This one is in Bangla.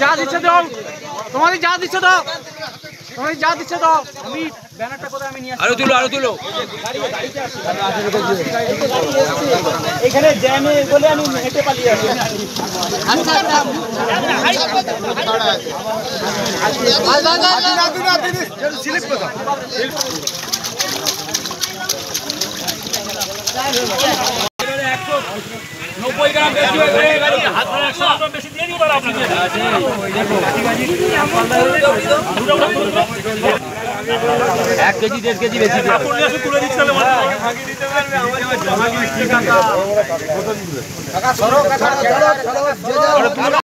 যা দিচ্ছে দাও, তোমাদের যা দিচ্ছে দাও, তোমাদের যা দিচ্ছে দাও। আমি ব্যানারটা কোথায় আমি নিয়ে আসি। আরো তুলো এখানে জ্যামে বলে আমি হেঁটে পালিয়ে আসি। এক কেজি 1.5 কেজি বেশি তুলে দিচ্ছে।